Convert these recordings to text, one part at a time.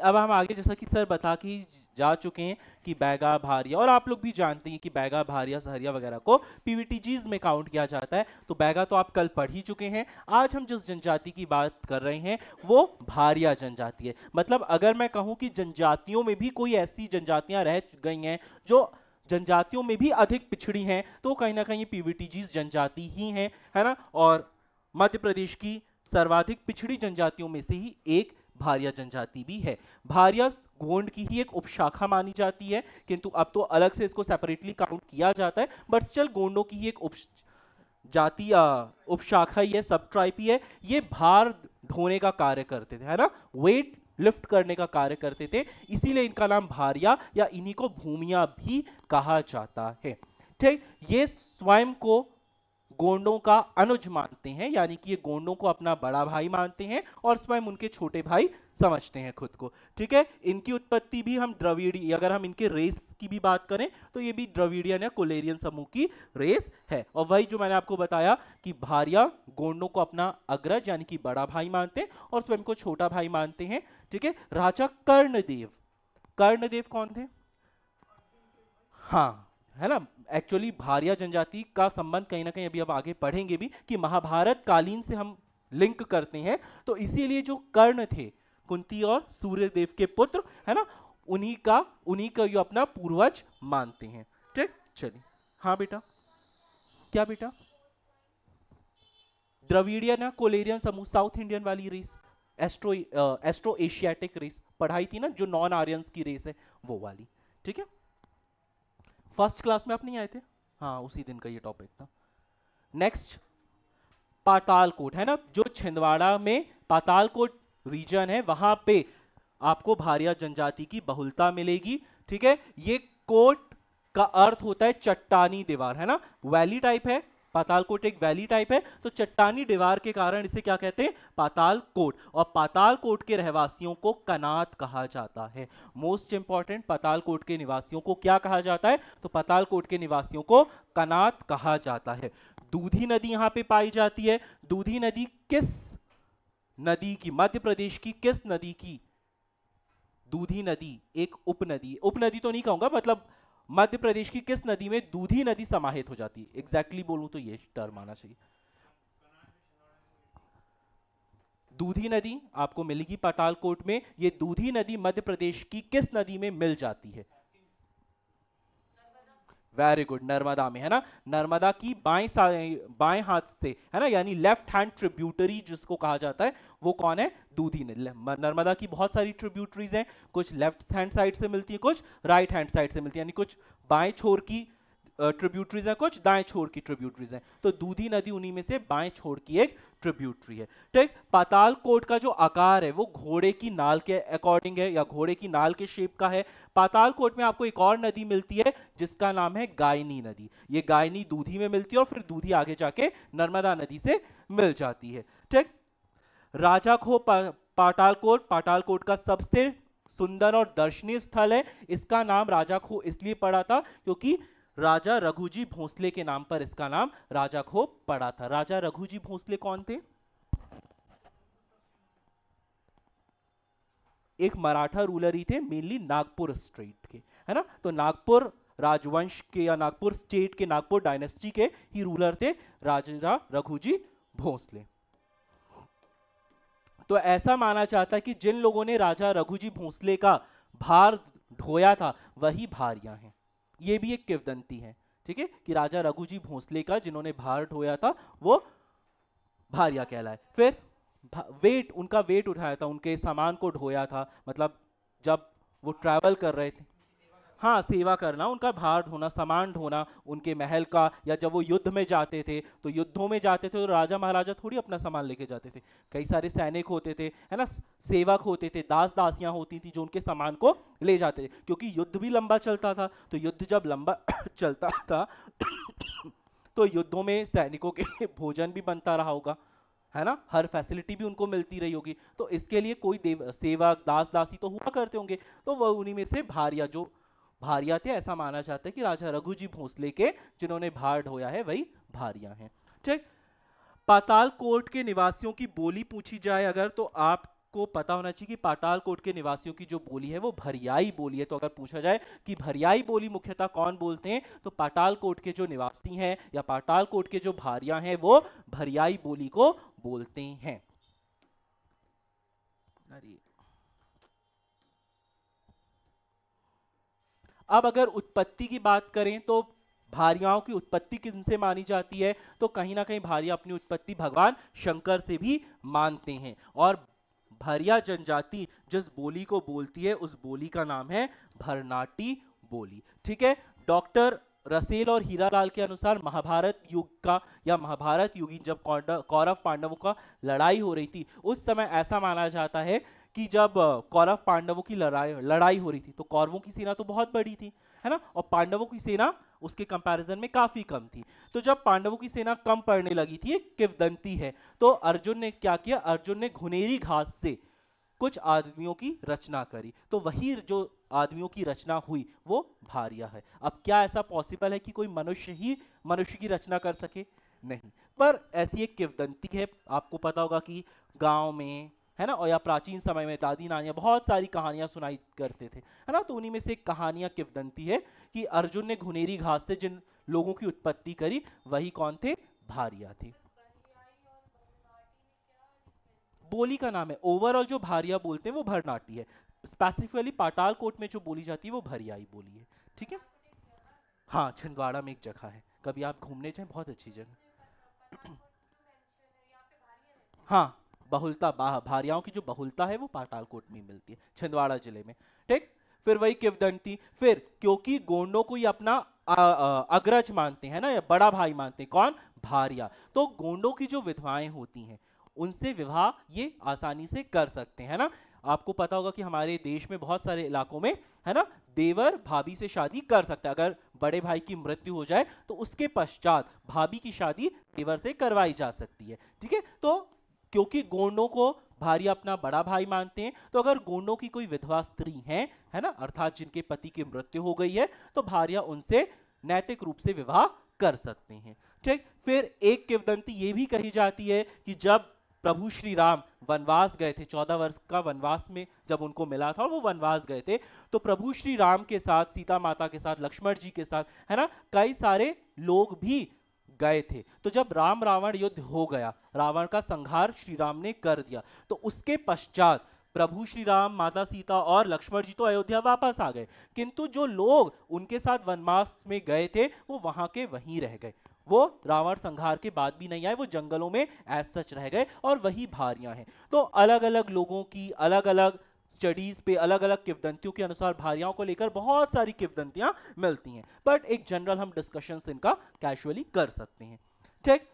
अब हम आगे, जैसा कि सर बता के जा चुके हैं कि बैगा, भारिया, और आप लोग भी जानते हैं कि बैगा, भारिया, सहरिया वगैरह को पीवीटीजीज में काउंट किया जाता है। तो बैगा तो आप कल पढ़ ही चुके हैं। आज हम जिस जनजाति की बात कर रहे हैं वो भारिया जनजाति है। मतलब अगर मैं कहूँ कि जनजातियों में भी कोई ऐसी जनजातियां रह गई हैं जो जनजातियों में भी अधिक पिछड़ी हैं, तो कहीं ना कहीं पीवीटीजीज जनजाति ही है ना। और मध्य प्रदेश की सर्वाधिक पिछड़ी जनजातियों में से ही एक भारिया जनजाति भी है। भारिया गोंड की ही एक उपशाखा मानी जाती है, किंतु अब तो अलग से इसको सेपरेटली काउंट किया जाता है, बट स्टिल गोंडों की ही एक जाति उपशाखा ही है, सब ट्राइब ही है। ये भार ढोने का कार्य करते थे, है ना, वेट लिफ्ट करने का कार्य करते थे, इसीलिए इनका नाम भारिया या इन्हीं को भूमिया भी कहा जाता है। ठीक, ये स्वयं को गोंडों का अनुज मानते हैं, यानी कि ये गोंडों को अपना बड़ा भाई मानते हैं और स्वयं उनके छोटे भाई समझते हैं खुद को। ठीक है, इनकी उत्पत्ति भी हम द्रविड़ी, अगर हम इनके रेस की भी बात करें तो ये भी द्रविडियन या कोलेरियन समूह की रेस है। और वही जो मैंने आपको बताया कि भारिया गोंडों को अपना अग्रज यानी कि बड़ा भाई मानते हैं और स्वयं को छोटा भाई मानते हैं। ठीक है, राजा कर्णदेव, कर्णदेव कौन थे? हाँ, है ना, एक्चुअली भारिया जनजाति का संबंध कहीं ना कहीं अभी अब आगे पढ़ेंगे भी कि महाभारत कालीन से हम लिंक करते हैं, तो इसीलिए जो कर्ण थे कुंती और सूर्यदेव के पुत्र, है ना, उन्हीं का ये अपना पूर्वज मानते हैं। ठीक, चलिए। हाँ बेटा, क्या बेटा? द्रविडियन या कोलेरियन समूह, साउथ इंडियन वाली रेस, एस्ट्रो एशियाटिक रेस पढ़ाई थी ना, जो नॉन आर्यंस की रेस है वो वाली। ठीक है, फर्स्ट क्लास में आप नहीं आए थे? हाँ, उसी दिन का ये टॉपिक था। नेक्स्ट, पातालकोट, है ना, जो छिंदवाड़ा में पातालकोट रीजन है वहां पे आपको भारिया जनजाति की बहुलता मिलेगी। ठीक है, ये कोट का अर्थ होता है चट्टानी दीवार, है ना, वैली टाइप है, पातालकोट एक वैली टाइप है, तो चट्टानी दीवार के कारण इसे क्या कहते हैं? पातालकोट। और पातालकोट के रहवासियों को कनात कहा जाता है। मोस्ट इंपॉर्टेंट, पातालकोट के निवासियों को क्या कहा जाता है? तो पातालकोट के निवासियों को कनात कहा जाता है। दूधी नदी यहां पे पाई जाती है। दूधी नदी किस नदी की, मध्य प्रदेश की किस नदी की? दूधी नदी एक उपनदी, उपनदी तो नहीं कहूंगा, मतलब मध्य प्रदेश की किस नदी में दूधी नदी समाहित हो जाती है? एग्जैक्टली बोलूं तो ये टर्म आना चाहिए। दूधी नदी आपको मिलेगी पातालकोट में। ये दूधी नदी मध्य प्रदेश की किस नदी में मिल जाती है? वेरी गुड, नर्मदा में, है ना। नर्मदा की बाएं हाथ से, है ना, यानी लेफ्ट हैंड ट्रिब्यूटरी जिसको कहा जाता है वो कौन है? दूधी नदी। नर्मदा की बहुत सारी ट्रिब्यूटरीज हैं, कुछ लेफ्ट हैंड साइड से मिलती है, कुछ राइट हैंड साइड से मिलती है, यानी कुछ बाएं छोर की ट्रिब्यूटरीज है, कुछ दाएं छोर की ट्रिब्यूटरीज हैं। तो दूधी नदी उन्हीं में से बाएं छोर की एक ट्रिब्यूटरी है। ठीक, पातालकोट का जो आकार है वो घोड़े की नाल के अकॉर्डिंग है, या घोड़े की नाल के शेप का है। पातालकोट में आपको एक और नदी मिलती है जिसका नाम है गायनी नदी। ये गायनी दूधी में मिलती है और फिर दूधी आगे जाके नर्मदा नदी से मिल जाती है। ठीक, राजाखो पातालकोट, पातालकोट का सबसे सुंदर और दर्शनीय स्थल है। इसका नाम राजाखो इसलिए पड़ा था क्योंकि राजा रघुजी भोसले के नाम पर इसका नाम राजाखो पड़ा था। राजा रघुजी भोसले कौन थे? एक मराठा रूलर ही थे, मेनली नागपुर स्टेट के, है ना। तो नागपुर राजवंश के या नागपुर स्टेट के, नागपुर डायनेस्टी के ही रूलर थे राजा रघुजी भोसले। तो ऐसा माना जाता है कि जिन लोगों ने राजा रघुजी भोसले का भार ढोया था वही भारिया हैं। ये भी एक किंवदंती है, ठीक है, कि राजा रघुजी भोसले का जिन्होंने भार ढोया था वो भारिया कहलाए। फिर वेट, उनका वेट उठाया था, उनके सामान को ढोया था, मतलब जब वो ट्रैवल कर रहे थे, हाँ, सेवा करना, उनका भार ढोना, सामान ढोना उनके महल का, या जब वो युद्ध में जाते थे तो युद्धों में जाते थे तो राजा महाराजा थोड़ी अपना सामान लेके जाते थे, कई सारे सैनिक होते थे, है ना, सेवक होते थे, दास दासियां होती थी जो उनके सामान को ले जाते थे, क्योंकि युद्ध भी लंबा चलता था। तो युद्ध जब लंबा चलता था तो युद्धों में सैनिकों के लिए भोजन भी बनता रहा होगा, है ना, हर फैसिलिटी भी उनको मिलती रही होगी, तो इसके लिए कोई सेवक दास दासी तो हुआ करते होंगे। तो वह उन्हीं में से भारिया, जो भारिया थे, ऐसा माना जाता है कि राजा रघुजी भोसले के जिन्होंने भार ढोया है वही भारिया हैं। ठीक, पातालकोट के निवासियों की बोली पूछी जाए अगर, तो आप आपको पता होना चाहिए कि पातालकोट के निवासियों की जो बोली है वो भरियाई बोली है। तो अगर पूछा जाए कि भरियाई बोली मुख्यतः कौन बोलते हैं, तो पातालकोट के जो निवासी हैं या पातालकोट के जो भारिया हैं वो भरियाई बोली को बोलते हैं। अरे अब अगर उत्पत्ति की बात करें तो भारियाओं की उत्पत्ति किनसे मानी जाती है, तो कहीं ना कहीं भारिया अपनी उत्पत्ति भगवान शंकर से भी मानते हैं। और भारिया जनजाति जिस बोली को बोलती है उस बोली का नाम है भरनाटी बोली। ठीक है, डॉक्टर रसेल और हीरालाल के अनुसार महाभारत युग का या महाभारत युगीन जब कौरव पांडवों का लड़ाई हो रही थी, उस समय ऐसा माना जाता है कि जब कौरव पांडवों की लड़ाई हो रही थी तो कौरवों की सेना तो बहुत बड़ी थी, है ना, और पांडवों की सेना उसके कंपैरिजन में काफी कम थी। तो जब पांडवों की सेना कम पड़ने लगी थी, एक किंवदंती है, तो अर्जुन ने क्या किया, अर्जुन ने घुनेरी घास से कुछ आदमियों की रचना करी, तो वही जो आदमियों की रचना हुई वो भारिया है। अब क्या ऐसा पॉसिबल है कि कोई मनुष्य ही मनुष्य की रचना कर सके? नहीं, पर ऐसी एक किंवदंती है। आपको पता होगा कि गांव में, है ना, और या प्राचीन समय में दादी नानियां बहुत सारी कहानियां सुनाई करते थे, है ना, तो उन्हीं में से एक कहानियां किंवदंती है कि अर्जुन ने घुनेरी घास से जिन लोगों की उत्पत्ति करी वही कौन थे, भारिया थे। बोली का नाम है, ओवरऑल जो भारिया बोलते हैं वो भरनाटी है, स्पेसिफिकली पातालकोट में जो बोली जाती है वो भरियाई बोली है। ठीक है, हाँ, छिंदवाड़ा में एक जगह है, कभी आप घूमने जाएं, बहुत अच्छी जगह। हाँ, बहुलता भारियाओं की जो बहुलता है वो पातालकोट में ही मिलती है, छिंदवाड़ा जिले में। ठीक, फिर वही किंवदंती, फिर क्योंकि गोंडों को ही अपना अग्रज मानते हैं ना, या बड़ा भाई मानते हैं, कौन, भारिया, तो गोंडों की जो विधवाएं होती हैं उनसे विवाह ये आसानी से कर सकते हैं ना। आपको पता होगा कि हमारे देश में बहुत सारे इलाकों में, है ना, देवर भाभी से शादी कर सकता है। अगर बड़े भाई की मृत्यु हो जाए तो उसके पश्चात भाभी की शादी देवर से करवाई जा सकती है। ठीक है, तो क्योंकि गोंडों को भारी अपना बड़ा भाई मानते हैं, तो अगर गोंडों की कोई विधवा स्त्री है ना, अर्थात जिनके पति की मृत्यु हो गई है, तो भारिया उनसे नैतिक रूप से विवाह कर सकते हैं। ठीक, फिर एक किंवदंती ये भी कही जाती है कि जब प्रभु श्री राम वनवास गए थे, 14 वर्ष का वनवास में जब उनको मिला था और वो वनवास गए थे, तो प्रभु श्री राम के साथ, सीता माता के साथ, लक्ष्मण जी के साथ, है ना, कई सारे लोग भी गए थे। तो जब राम रावण युद्ध हो गया, रावण का संहार श्री राम ने कर दिया, तो उसके पश्चात प्रभु श्री राम, माता सीता और लक्ष्मण जी तो अयोध्या वापस आ गए, किंतु जो लोग उनके साथ वनवास में गए थे वो वहां के वहीं रह गए, वो रावण संहार के बाद भी नहीं आए, वो जंगलों में एज सच रह गए, और वही भारियां हैं। तो अलग अलग लोगों की अलग अलग स्टडीज पे अलग अलग किंवदंतियों के अनुसार भारियाओं को लेकर बहुत सारी किंवदंतियां मिलती हैं, बट एक जनरल हम डिस्कशन इनका कैजुअली कर सकते हैं। ठीक,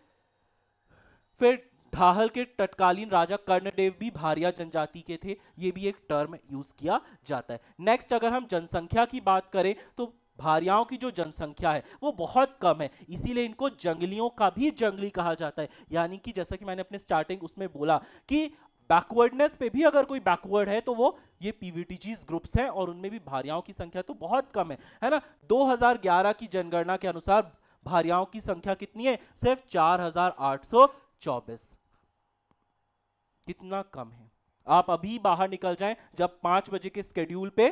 फिर ढाहल के तत्कालीन राजा कर्णदेव भी भारिया जनजाति के थे, ये भी एक टर्म यूज किया जाता है। नेक्स्ट अगर हम जनसंख्या की बात करें तो भारियाओं की जो जनसंख्या है वो बहुत कम है, इसीलिए इनको जंगलियों का भी जंगली कहा जाता है। यानी कि जैसा कि मैंने अपने स्टार्टिंग उसमें बोला कि बैकवर्डनेस पे भी अगर कोई बैकवर्ड है तो वो ये पीवीटीजीज ग्रुप्स हैं, और उनमें भी भारियाओं की संख्या तो बहुत कम है ना। 2011 की जनगणना के अनुसार भारियाओं की संख्या कितनी है, सिर्फ 4824। कितना कम है। आप अभी बाहर निकल जाएं, जब 5 बजे के स्केड्यूल पे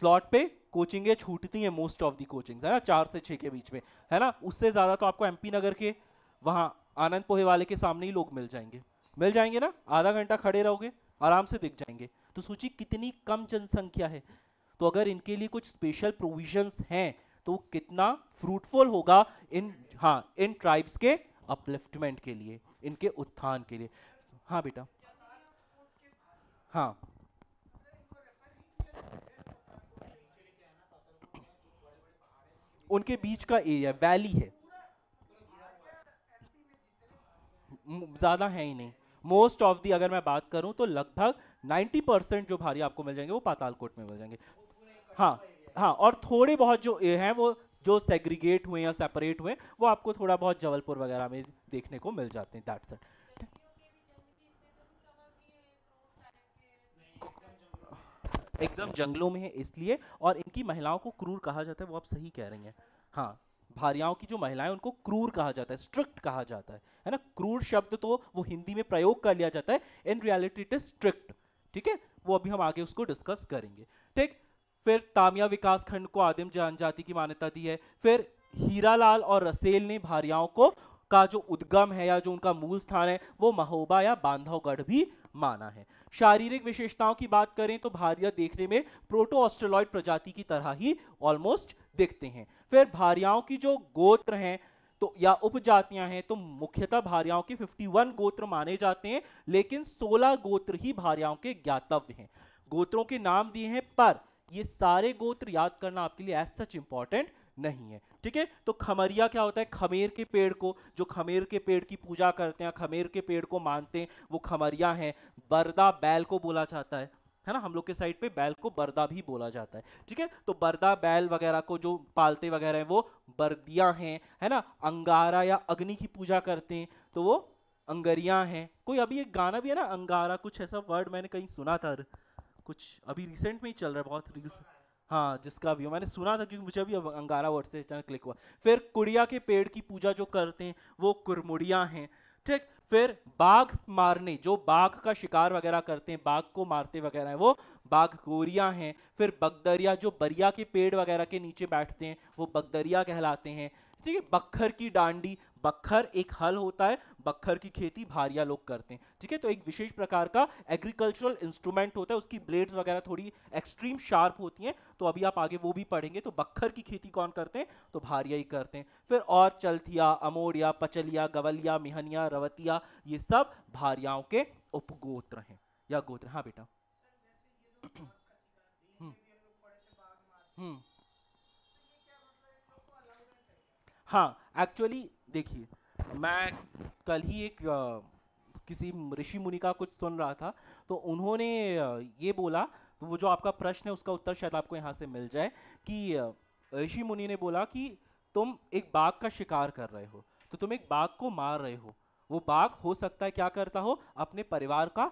स्लॉट पे कोचिंगें छूटती हैं, मोस्ट ऑफ दी कोचिंग्स, है ना, 4 से 6 के बीच में, है ना, उससे ज्यादा तो आपको एमपी नगर के वहां आनंद पोहे वाले के सामने ही लोग मिल जाएंगे ना, आधा घंटा खड़े रहोगे आराम से दिख जाएंगे। तो सोचिए कितनी कम जनसंख्या है, तो अगर इनके लिए कुछ स्पेशल प्रोविजंस हैं तो कितना फ्रूटफुल होगा इन, हाँ, इन ट्राइब्स के अपलिफ्टमेंट के लिए, इनके उत्थान के लिए। हाँ बेटा, हाँ, उनके बीच का एरिया वैली है, ज्यादा है ही नहीं। मोस्ट ऑफ दी अगर मैं बात करूं तो लगभग 90% जो भारी आपको मिल जाएंगे वो पातालकोट में मिल जाएंगे। हाँ, हाँ, और थोड़े बहुत जो हैं वो जो सेग्रीगेट हुए या सेपरेट हुए वो आपको थोड़ा बहुत जबलपुर वगैरह में देखने को मिल जाते हैं, दैट्स इट। एकदम जंगलों में है इसलिए, और इनकी महिलाओं को क्रूर कहा जाता है, वो आप सही कह रही हैं। हाँ, भारियाओं की जो महिलाएं उनको क्रूर कहा जाता है, स्ट्रिक्ट कहा जाता है ना। क्रूर शब्द तो वो हिंदी में प्रयोग कर लिया जाता है, in reality it is strict, ठीक है, वो अभी हम आगे उसको डिस्कस करेंगे। ठीक, फिर तामिया विकास खंड को आदिम जनजाति की मान्यता दी है। फिर हीरालाल और रसेल ने भारियाओं को का जो उद्गम है या जो उनका मूल स्थान है वो महोबा या बांधवगढ़ भी माना है। शारीरिक विशेषताओं की बात करें तो भारिया देखने में प्रोटो ऑस्ट्रेलॉइड प्रजाति की तरह ही ऑलमोस्ट दिखते हैं। फिर भारियाओं की जो गोत्र हैं तो या उपजातियां हैं तो मुख्यतः भारियाओं के 51 गोत्र माने जाते हैं, लेकिन 16 गोत्र ही भारियाओं के ज्ञातव्य हैं। गोत्रों के नाम दिए हैं पर ये सारे गोत्र याद करना आपके लिए एज सच इंपॉर्टेंट नहीं है। ठीक है, तो खमरिया क्या होता है? खमेर के पेड़ को, जो खमेर के पेड़ की पूजा करते हैं, खमेर के पेड़ को मानते हैं, वो खमरिया हैं। बरदा बैल को बोला जाता है ना, हम लोग के साइड पे बैल को बरदा भी बोला जाता है। ठीक है, तो बरदा बैल वगैरह को जो पालते वगैरह हैं वो बरदिया हैं, है ना। अंगारा या अग्नि की पूजा करते हैं तो वो अंगरिया हैं। कोई अभी एक गाना भी है ना अंगारा, कुछ ऐसा वर्ड मैंने कहीं सुना था, कुछ अभी रिसेंट में ही चल रहा है, बहुत रील्स। हाँ, जिसका भी हो, मैंने सुना था क्योंकि मुझे अभी अंगारा वर्ड से अचानक क्लिक हुआ। फिर कुड़िया के पेड़ की पूजा जो करते हैं वो कुरमुड़िया हैं। ठीक, फिर बाघ मारने, जो बाघ का शिकार वगैरह करते हैं, बाघ को मारते वगैरह हैं, वो बाघ गोरिया हैं। फिर बगदरिया, जो बरिया के पेड़ वगैरह के नीचे बैठते हैं वो बगदरिया कहलाते हैं। ठीक है, बखर की डांडी, बखर एक हल होता है, बखर की खेती भारिया लोग करते हैं। ठीक है, तो एक विशेष प्रकार का एग्रीकल्चरल इंस्ट्रूमेंट होता है, उसकी ब्लेड्स वगैरह थोड़ी एक्सट्रीम शार्प होती हैं, तो अभी आप आगे वो भी पढ़ेंगे। तो बखर की खेती कौन करते हैं? तो भारिया ही करते हैं। फिर और चलथिया, अमोड़िया, पचलिया, गवलिया, मिहनिया, रवतिया, ये सब भारियाओं के उपगोत्र हैं या गोत्र। हाँ बेटा। हम्म हम्म हाँ, एक्चुअली देखिए, मैं कल ही एक किसी ऋषि मुनि का कुछ सुन रहा था, तो उन्होंने ये बोला, तो वो जो आपका प्रश्न है उसका उत्तर शायद आपको यहाँ से मिल जाए कि ऋषि मुनि ने बोला कि तुम एक बाघ का शिकार कर रहे हो, तो तुम एक बाघ को मार रहे हो, वो बाघ हो सकता है क्या करता हो, अपने परिवार का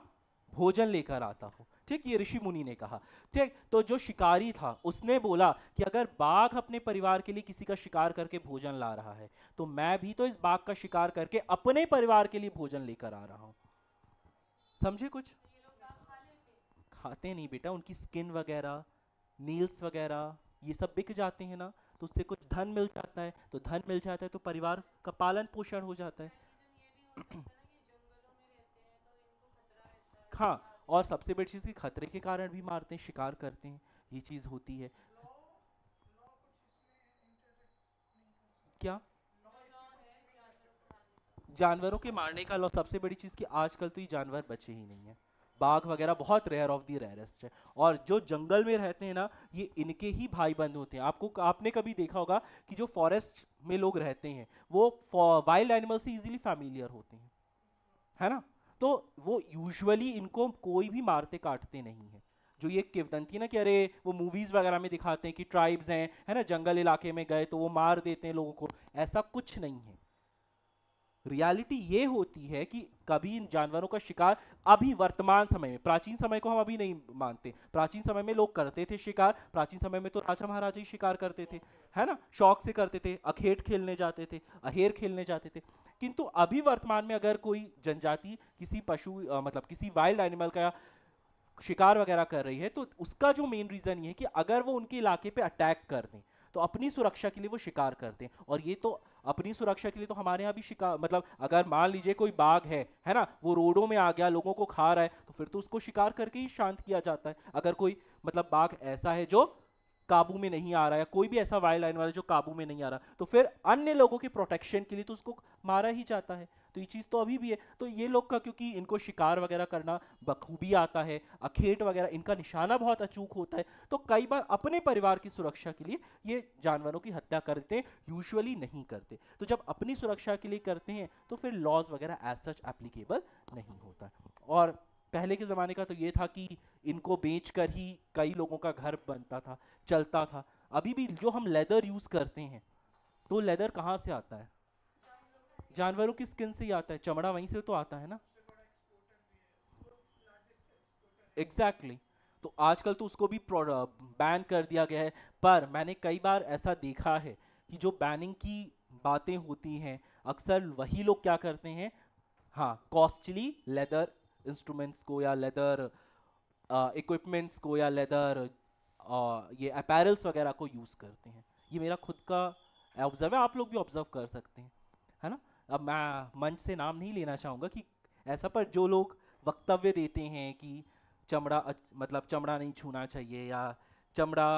भोजन लेकर आता हो। ठीक, ये ऋषि मुनि ने कहा। ठीक, तो जो शिकारी था उसने बोला कि अगर बाघ अपने परिवार के लिए किसी का शिकार करके भोजन ला रहा है तो मैं भी तो इस बाघ का शिकार करके अपने परिवार के लिए भोजन लेकर आ रहा हूं। समझे कुछ? खाते नहीं बेटा, उनकी स्किन वगैरह, नील्स वगैरह ये सब बिक जाते हैं ना, तो उससे कुछ धन मिल जाता है, तो धन मिल जाता है तो परिवार का पालन पोषण हो जाता है। हाँ, और सबसे बड़ी चीज़ कि खतरे के कारण भी मारते हैं, शिकार करते हैं, ये चीज़ होती है। क्या? जानवरों के मारने का लॉ, सबसे बड़ी चीज़ कि आजकल तो ये जानवर बचे ही नहीं है। बाघ वगैरह बहुत रेयर ऑफ दी रेयरेस्ट है, और जो जंगल में रहते हैं ना, ये इनके ही भाई बंद होते हैं। आपको, आपने कभी देखा होगा कि जो फॉरेस्ट में लोग रहते हैं वो वाइल्ड एनिमल से इजीली फैमिलियर होते हैं, है ना। तो वो यूजुअली इनको कोई भी मारते काटते नहीं है। जो ये किवदंती ना कि अरे वो मूवीज वगैरह में दिखाते हैं कि ट्राइब्स हैं, है ना, जंगल इलाके में गए तो वो मार देते हैं लोगों को, ऐसा कुछ नहीं है। रियलिटी ये होती है कि कभी इन जानवरों का शिकार, अभी वर्तमान समय में, प्राचीन समय को हम अभी नहीं मानते, प्राचीन समय में लोग करते थे शिकार, प्राचीन समय में तो राजा महाराजा ही शिकार करते थे, है ना, शौक से करते थे, अखेट खेलने जाते थे, अहेर खेलने जाते थे। किंतु अभी वर्तमान में अगर कोई जनजाति किसी पशु मतलब किसी वाइल्ड एनिमल का शिकार वगैरह कर रही है, तो उसका जो मेन रीजन ये है कि अगर वो उनके इलाके पे अटैक कर दें तो अपनी सुरक्षा के लिए वो शिकार करते हैं। और ये तो अपनी सुरक्षा के लिए तो हमारे यहाँ भी शिकार, मतलब अगर मान लीजिए कोई बाघ है ना, वो रोडों में आ गया, लोगों को खा रहा है, तो फिर तो उसको शिकार करके ही शांत किया जाता है। अगर कोई मतलब बाघ ऐसा है जो काबू में नहीं आ रहा है, कोई भी ऐसा वाइल्ड एनिमल जो काबू में नहीं आ रहा, तो फिर अन्य लोगों के प्रोटेक्शन के लिए तो उसको मारा ही जाता है। तो ये चीज़ तो अभी भी है। तो ये लोग का, क्योंकि इनको शिकार वगैरह करना बखूबी आता है, अखेट वगैरह, इनका निशाना बहुत अचूक होता है, तो कई बार अपने परिवार की सुरक्षा के लिए ये जानवरों की हत्या करते हैं, यूजुअली नहीं करते। तो जब अपनी सुरक्षा के लिए करते हैं तो फिर लॉज वगैरह एज सच एप्लीकेबल नहीं होता है। और पहले के ज़माने का तो ये था कि इनको बेचकर ही कई लोगों का घर बनता था, चलता था। अभी भी जो हम लेदर यूज़ करते हैं, तो लेदर कहाँ से आता है? जानवरों की स्किन से ही आता है, चमड़ा वहीं से तो आता है ना। Exactly exactly. तो आजकल तो उसको भी बैन कर दिया गया है। पर मैंने कई बार ऐसा देखा है कि जो बैनिंग की बातें होती हैं, अक्सर वही लोग क्या करते हैं, हाँ, कॉस्टली लेदर इंस्ट्रूमेंट्स को या लेदर इक्विपमेंट्स को या लेदर ये अपैरल्स वगैरह को यूज़ करते हैं। ये मेरा खुद का ऑब्जर्व है, आप लोग भी ऑब्जर्व कर सकते हैं, है ना। अब मैं मंच से नाम नहीं लेना चाहूँगा कि ऐसा, पर जो लोग वक्तव्य देते हैं कि चमड़ा मतलब चमड़ा नहीं छूना चाहिए या चमड़ा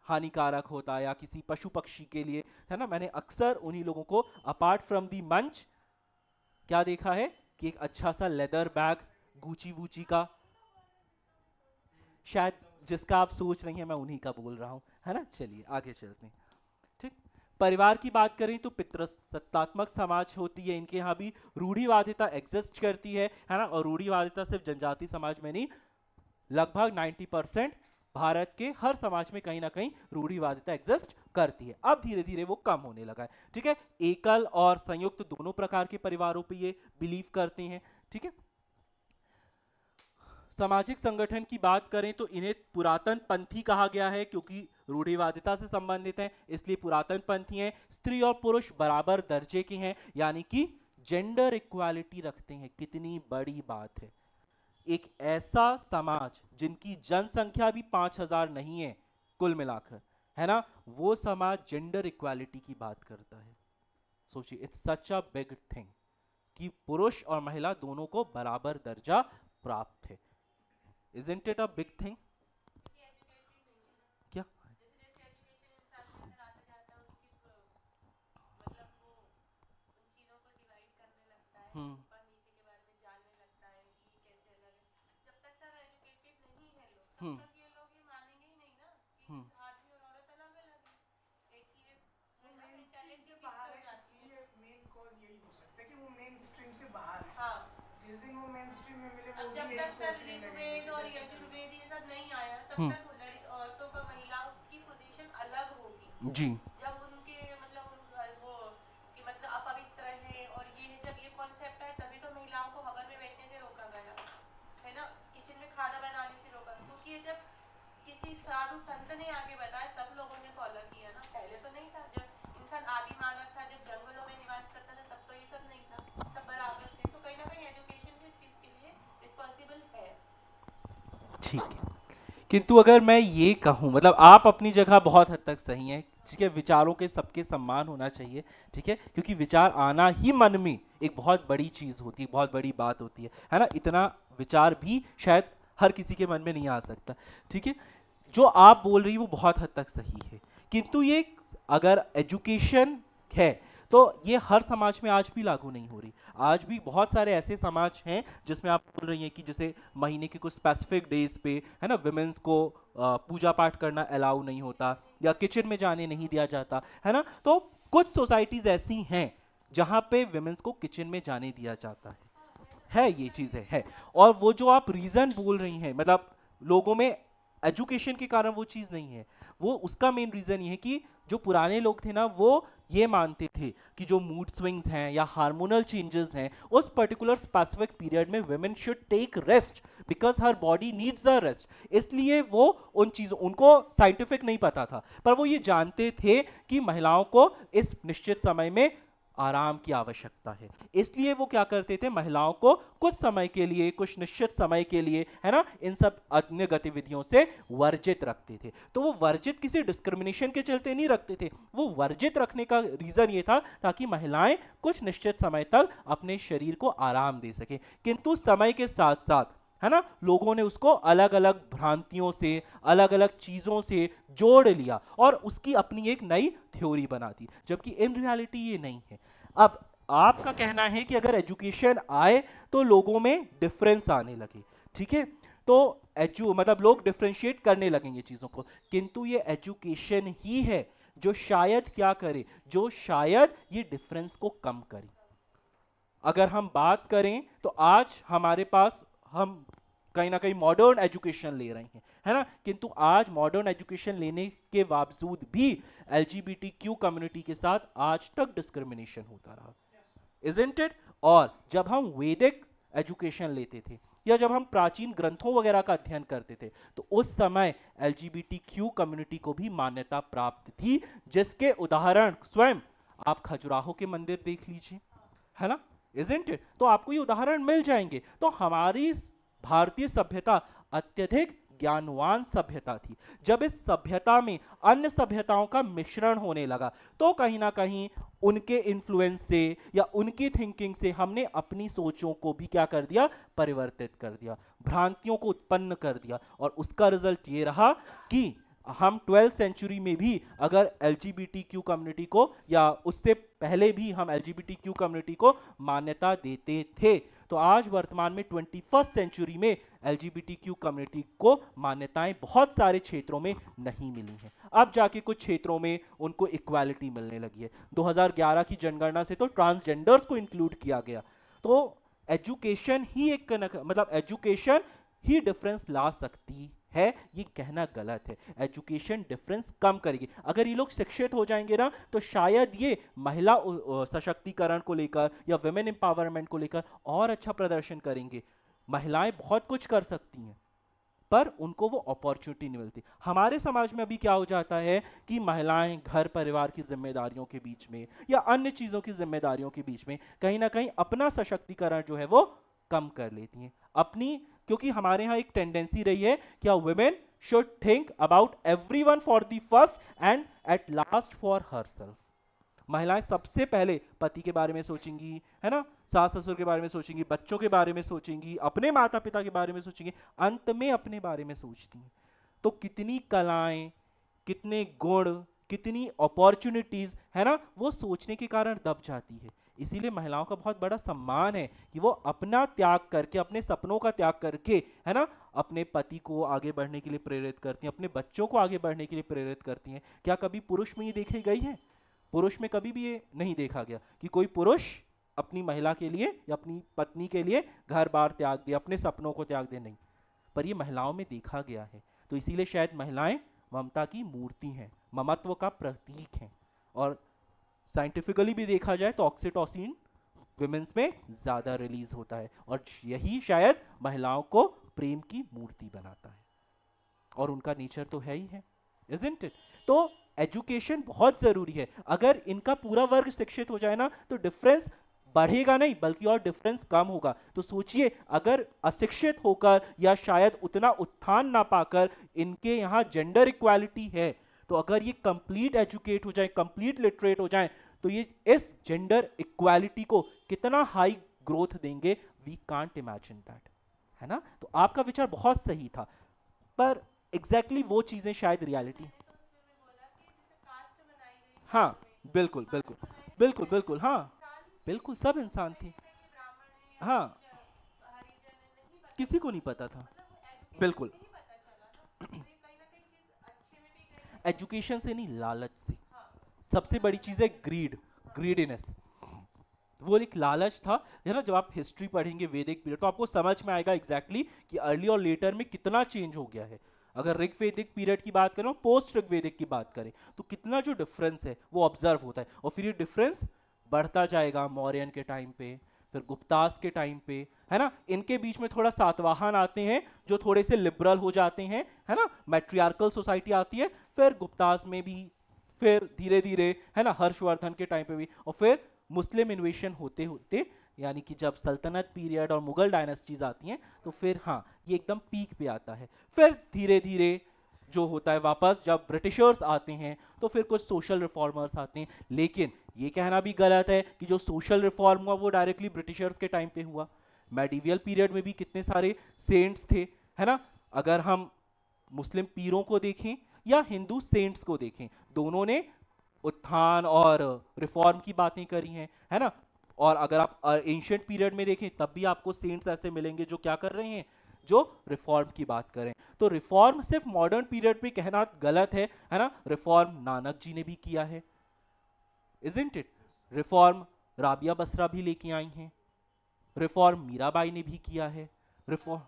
हानिकारक होता है या किसी पशु पक्षी के लिए, है ना, मैंने अक्सर उन्हीं लोगों को अपार्ट फ्रॉम दी मंच क्या देखा है कि एक अच्छा सा लेदर बैग गुची वूची का, शायद जिसका आप सोच रही हैं मैं उन्हीं का बोल रहा हूँ, है ना। चलिए आगे चलते हैं। ठीक, परिवार की बात करें तो पितृसत्तात्मक समाज होती है, इनके यहाँ भी रूढ़िवादिता एग्जिस्ट करती है ना। और रूढ़िवादिता सिर्फ जनजाति समाज में नहीं, लगभग 90% भारत के हर समाज में कहीं ना कहीं रूढ़िवादिता एग्जिस्ट करती है। अब धीरे धीरे वो कम होने लगा है। ठीक है, एकल और संयुक्त दोनों प्रकार के परिवारों पे ये बिलीव करते हैं। ठीक है, सामाजिक संगठन की बात करें तो इन्हें पुरातन पंथी कहा गया है, क्योंकि रूढ़िवादिता से संबंधित हैं, इसलिए पुरातन पंथी हैं। स्त्री और पुरुष बराबर दर्जे के हैं, यानी कि जेंडर इक्वालिटी रखते हैं। कितनी बड़ी बात है, एक ऐसा समाज जिनकी जनसंख्या भी 5000 नहीं है कुल मिलाकर, है ना, वो समाज जेंडर इक्वालिटी की बात करता है। सोचिए, it's such a big thing कि पुरुष और महिला दोनों को बराबर दर्जा प्राप्त है। Isn't it a big thing? क्या हम्म हम्म हम्म मेन कॉज यही हो सकता है कि वो मेन स्ट्रीम से बाहर है। हाँ। जिस दिन वो मेन स्ट्रीम में मिले, वो जब तक सर ऋग्वेद और यजुर्वेद ये सब नहीं आया, तब तक औरतों का महिलाओं की पोजीशन अलग होगी। जी, जब उनके मतलब वो कि मतलब अपवित्र है और ये जब ये कॉन्सेप्ट है, तभी तो महिलाओं को हवन में बैठने से रोका गया, है ना, किचन में खाना बनाने से रोका, क्योंकि ये जब किसी साधु संत ने आगे बताया तब लोगों ने फॉलो किया ना। पहले तो नहीं था, जब इंसान आदि मानव था, जब जंगलों में निवास करता था, तब तो ये सब नहीं था, सब बराबर थे। तो कहीं ना कहीं एजुकेशन भी इस चीज के लिए रिस्पॉन्सिबल है। ठीक है। किंतु अगर मैं ये कहूँ, मतलब आप अपनी जगह बहुत हद तक सही हैं, ठीक है, विचारों के सबके सम्मान होना चाहिए, ठीक है, क्योंकि विचार आना ही मन में एक बहुत बड़ी चीज होती है, बहुत बड़ी बात होती है ना। इतना विचार भी शायद हर किसी के मन में नहीं आ सकता। ठीक है, जो आप बोल रही वो बहुत हद तक सही है, किंतु ये अगर एजुकेशन है तो ये हर समाज में आज भी लागू नहीं हो रही। आज भी बहुत सारे ऐसे समाज हैं जिसमें आप बोल रही हैं कि जैसे महीने के कुछ स्पेसिफिक डेज पे, है ना, विमेंस को पूजा पाठ करना अलाउ नहीं होता या किचन में जाने नहीं दिया जाता, है ना। तो कुछ सोसाइटीज ऐसी हैं जहां पे विमेंस को किचन में जाने दिया जाता है ये चीज़ है। और वो जो आप रीजन बोल रही हैं, मतलब लोगों में एजुकेशन के कारण वो चीज़ नहीं है, वो उसका मेन रीजन ये है कि जो पुराने लोग थे ना, वो ये मानते थे कि जो मूड स्विंग्स हैं या हार्मोनल चेंजेस हैं, उस पर्टिकुलर स्पेसिफिक पीरियड में women should take rest because her body needs a rest. इसलिए वो उन चीज़ों, उनको साइंटिफिक नहीं पता था, पर वो ये जानते थे कि महिलाओं को इस निश्चित समय में आराम की आवश्यकता है, इसलिए वो क्या करते थे, महिलाओं को कुछ समय के लिए, कुछ निश्चित समय के लिए, है ना, इन सब अन्य गतिविधियों से वर्जित रखते थे। तो वो वर्जित किसी डिस्क्रिमिनेशन के चलते नहीं रखते थे, वो वर्जित रखने का रीजन ये था ताकि महिलाएं कुछ निश्चित समय तक अपने शरीर को आराम दे सके। किंतु समय के साथ साथ, है ना, लोगों ने उसको अलग अलग भ्रांतियों से, अलग अलग चीजों से जोड़ लिया और उसकी अपनी एक नई थ्योरी बना दी, जबकि इन रियलिटी ये नहीं है। अब आपका कहना है कि अगर एजुकेशन आए तो लोगों में डिफरेंस आने लगे, ठीक है, तो मतलब लोग डिफरेंशिएट करने लगेंगे चीजों को, किंतु ये एजुकेशन ही है जो शायद क्या करे, जो शायद ये डिफरेंस को कम करे। अगर हम बात करें तो आज हमारे पास, हम कहीं ना कहीं मॉडर्न एजुकेशन ले रहे हैं, है ना, किंतु आज मॉडर्न एजुकेशन लेने के बावजूद भी LGBTQ कम्युनिटी के साथ आज तक डिस्क्रिमिनेशन होता रहा, इजंट इट। और जब हम वैदिक एजुकेशन लेते थे या जब हम प्राचीन ग्रंथों वगैरह का अध्ययन करते थे, तो उस समय LGBTQ कम्युनिटी को भी मान्यता प्राप्त थी, जिसके उदाहरण स्वयं आप खजुराहो के मंदिर देख लीजिए, है ना, इजंट इट। तो आपको ये उदाहरण मिल जाएंगे। तो हमारी भारतीय सभ्यता अत्यधिक ज्ञानवान सभ्यता थी। जब इस सभ्यता में अन्य सभ्यताओं का मिश्रण होने लगा तो कहीं ना कहीं उनके इन्फ्लुएंस से या उनकी थिंकिंग से हमने अपनी सोचों को भी क्या कर दिया, परिवर्तित कर दिया, भ्रांतियों को उत्पन्न कर दिया। और उसका रिजल्ट ये रहा कि हम 12th सेंचुरी में भी अगर LGBTQ कम्युनिटी को या उससे पहले भी हम LGBTQ कम्युनिटी को मान्यता देते थे, तो आज वर्तमान में 21st सेंचुरी में LGBTQ कम्युनिटी को मान्यताएं बहुत सारे क्षेत्रों में नहीं मिली हैं। अब जाके कुछ क्षेत्रों में उनको इक्वालिटी मिलने लगी है। 2011 की जनगणना से तो ट्रांसजेंडर्स को इंक्लूड किया गया। तो एजुकेशन ही एक मतलब एजुकेशन ही डिफरेंस ला सकती है, ये कहना गलत है। एजुकेशन डिफरेंस कम करेगी। अगर ये लोग शिक्षित हो जाएंगे ना तो शायद ये महिला सशक्तिकरण को लेकर या विमेन एम्पावरमेंट को लेकर और अच्छा प्रदर्शन करेंगे। महिलाएं बहुत कुछ कर सकती हैं पर उनको वो अपॉर्चुनिटी नहीं मिलती। हमारे समाज में अभी क्या हो जाता है कि महिलाएं घर परिवार की जिम्मेदारियों के बीच में या अन्य चीजों की जिम्मेदारियों के बीच में कहीं ना कहीं अपना सशक्तिकरण जो है वो कम कर लेती हैं अपनी, क्योंकि हमारे यहाँ एक टेंडेंसी रही है कि women should think about everyone for the first and at last for herself. महिलाएं सबसे पहले पति के बारे में सोचेंगी, है ना, सास ससुर के बारे में सोचेंगी, बच्चों के बारे में सोचेंगी, अपने माता पिता के बारे में सोचेंगी, अंत में अपने बारे में सोचती हैं। तो कितनी कलाएं, कितने गुण, कितनी अपॉर्चुनिटीज, है ना, वो सोचने के कारण दब जाती है। इसीलिए महिलाओं का बहुत बड़ा सम्मान है कि वो अपना त्याग करके, अपने सपनों का त्याग करके, है ना, अपने पति को आगे बढ़ने के लिए प्रेरित करती हैं, अपने बच्चों को आगे बढ़ने के लिए प्रेरित करती हैं। क्या कभी पुरुष में ये देखी गई है? पुरुष में कभी भी ये नहीं देखा गया कि कोई पुरुष अपनी महिला के लिए या अपनी पत्नी के लिए घर बार त्याग दे, अपने सपनों को त्याग दे, नहीं। पर ये महिलाओं में देखा गया है। तो इसीलिए शायद महिलाएं ममता की मूर्ति हैं, ममत्व का प्रतीक हैं। और साइंटिफिकली भी देखा जाए तो ऑक्सीटोसिन विमेंस में ज्यादा रिलीज होता है और यही शायद महिलाओं को प्रेम की मूर्ति बनाता है। और उनका नेचर तो है ही है, इजंट इट? तो एजुकेशन बहुत जरूरी है। अगर इनका पूरा वर्ग शिक्षित हो जाए ना तो डिफरेंस बढ़ेगा नहीं बल्कि और डिफरेंस कम होगा। तो सोचिए, अगर अशिक्षित होकर या शायद उतना उत्थान ना पाकर इनके यहाँ जेंडर इक्वालिटी है, तो अगर ये कंप्लीट एजुकेट हो जाए, कंप्लीट लिटरेट हो जाए, तो ये इस जेंडर इक्वालिटी को कितना हाई ग्रोथ देंगे, वी कांट इमेजिन दैट, है ना। तो आपका विचार बहुत सही था, पर एग्जैक्टली वो चीजें शायद रियलिटी। हाँ बिल्कुल बिल्कुल बिल्कुल बिल्कुल, हाँ बिल्कुल, सब इंसान थे। हाँ, किसी को नहीं पता था, बिल्कुल। एजुकेशन से नहीं, लालच से। सबसे बड़ी चीज है ग्रीड, ग्रीडीनेस। वो एक लालच था, है ना। जब आप हिस्ट्री पढ़ेंगे वैदिक पीरियड तो आपको समझ में आएगा एग्जैक्टली कि अर्ली और लेटर में कितना चेंज हो गया है। अगर ऋग्वेदिक पीरियड की बात करें, पोस्ट ऋग्वेदिक की बात करें, तो कितना जो डिफरेंस है वो ऑब्जर्व होता है। और फिर ये डिफरेंस बढ़ता जाएगा मौर्यन के टाइम पे, फिर गुप्तास के टाइम पे, है ना। इनके बीच में थोड़ा सातवाहन आते हैं जो थोड़े से लिबरल हो जाते हैं, है ना, मैट्रियार्कल सोसाइटी आती है, फिर गुप्तास में भी, फिर धीरे धीरे, है ना, हर्षवर्धन के टाइम पे भी, और फिर मुस्लिम इन्वेशन होते होते, यानी कि जब सल्तनत पीरियड और मुगल डायनेस्टीज आती हैं, तो फिर हाँ ये एकदम पीक पे आता है। फिर धीरे धीरे जो होता है वापस जब ब्रिटिशर्स आते हैं तो फिर कुछ सोशल रिफॉर्मर्स आते हैं। लेकिन ये कहना भी गलत है कि जो सोशल रिफॉर्म हुआ वो डायरेक्टली ब्रिटिशर्स के टाइम पे हुआ। मेडिवियल पीरियड में भी कितने सारे सेंट्स थे, है ना। अगर हम मुस्लिम पीरों को देखें या हिंदू सेंट्स को देखें, दोनों ने उत्थान और रिफॉर्म की बातें करी हैं, है ना। और अगर आप एंशिएंट पीरियड में देखें तब भी आपको सेंट्स ऐसे मिलेंगे जो क्या कर रहे हैं, जो रिफॉर्म की बात करें। तो रिफॉर्म सिर्फ मॉडर्न पीरियड पे कहना गलत है ना। रिफॉर्म नानक जी ने भी किया है, isn't it? Reform Rabia Basra भी लेके आई हैं, रिफॉर्म मीराबाई ने भी किया है, रिफॉर्म,